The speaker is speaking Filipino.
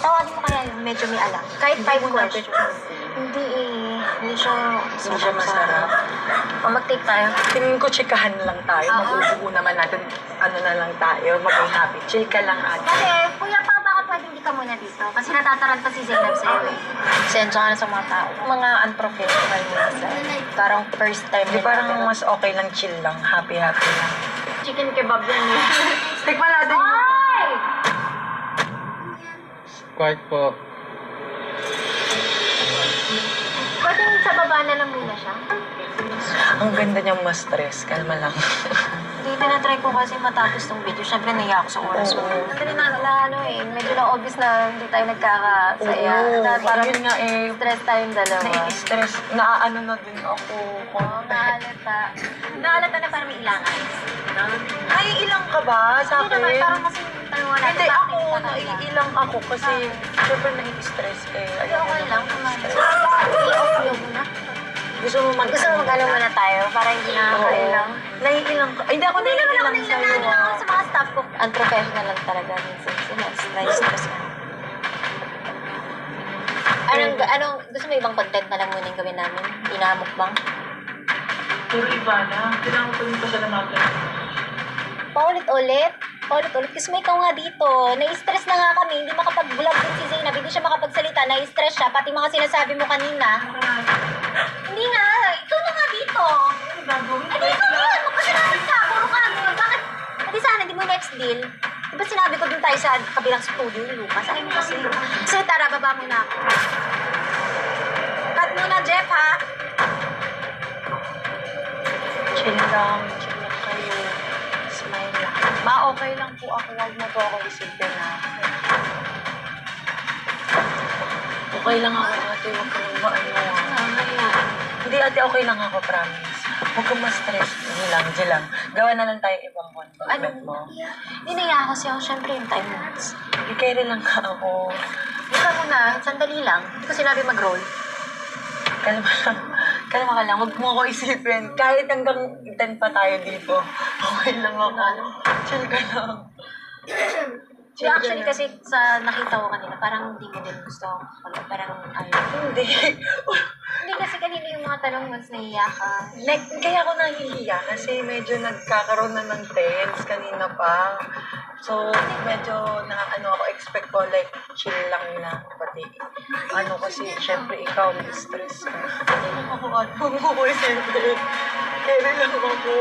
Tawagin mo kaya yung medyo may alam. Kahit 5 questions. Hindi eh. Hindi siya masarap. O, mag-take tayo. Tingin ko chikahan lang tayo. Mabubuo naman natin, ano na lang tayo, maging happy. Chill ka lang ate. Kasi, Kuya Pa, baka pwede hindi ka muna dito. Kasi natataranta si Zainab sa'yo eh. Sensya ka na sa mga tao. Mga unprofessional minsan. Parang first time. Di parang mas okay lang, chill lang, happy-happy lang. Chicken kebab yan eh. Tikman natin. Ay! Quiet po. Pwede sa baba na lang muna siya. Ang ganda niyang ma-stress. Kalma lang. Hindi, tinatry ko kasi matapos tong video. Siyempre, naiya ako sa oras mo. Oo. Nandali ano eh. Medyo na obvious na hindi tayo nagkakasaya. Oo. Na parang Yun nga eh. stress tayong dalawa. Nai-stress. Naaano na din ako. Oo, naalata. Naalata na parang may ilangan. Ay, ilang ka ba sa Hindi akin? naman, parang kasi tanungan natin. Hindi, bakit ako, hindi ka kailangan? naiilang ako kasi syempre nai-stress eh. Hindi, okay lang. stress. I-off nyo muna. Gusto mo Gusto mo mag-ano muna tayo para hindi nakakailang? Naiilang ka. Ay, hindi ako Hindi naman ako naiilang sa'yo. nailang ako sa mga staff ko. Unprofessional lang talaga minsan. Na-stress ka. Anong, gusto mo ibang content na lang muna yung gawin namin? Inamukbang? Puro iba na. Kailangan ko yung pasalamatan. Paulit-ulit? Paulit-ulit? Kasi may ikaw nga dito. Na-stress na nga kami. Hindi makapag-vlog din si Zainab. Hindi siya makapagsalita. Na-stress siya. Pati mga sinasabi mo kanina. Hindi nga. Ikaw na nga dito. Ano ikaw nga? Magpasalamat ka. Puro ka. Bakit? Pati sana, hindi mo next deal. Diba sinabi ko dun tayo sa kabilang studio ni Lucas? Ay mo kasi. So tara, baba muna ako. Cut muna, Jeff, ha? Chill lang kayo. Smile lang. Okay lang po ako. Huwag mo po ako isipin na. Okay lang ako, ate. Huwag ka nang maano. Hindi, ate, okay lang ako, promise. Huwag kang ma-stress. Hindi lang. Gawa na lang tayo ibang content mo. Hindi na ako siya. Siyempre yung time notes. I-carry lang ka ako. Ikaw muna, sandali lang. Hindi ko sinabi mag-roll. Kalma lang. Kalma ka lang. Huwag mo ako isipin. Kahit hanggang 10 pa tayo dito. Okay lang ako. Chill ka lang. Actually, kasi sa nakita ko kanina, parang hindi mo din gusto. Parang ayaw. Hindi. Hindi kasi kanina yung mga tanong mas nahiya ka. Kaya ako nahihiya kasi medyo nagkakaroon na ng tense kanina pa. So, medyo ako expect ko like chill lang na pati. Kasi syempre ikaw may stress ka. Huwag mo ko isipin. Carry lang ako.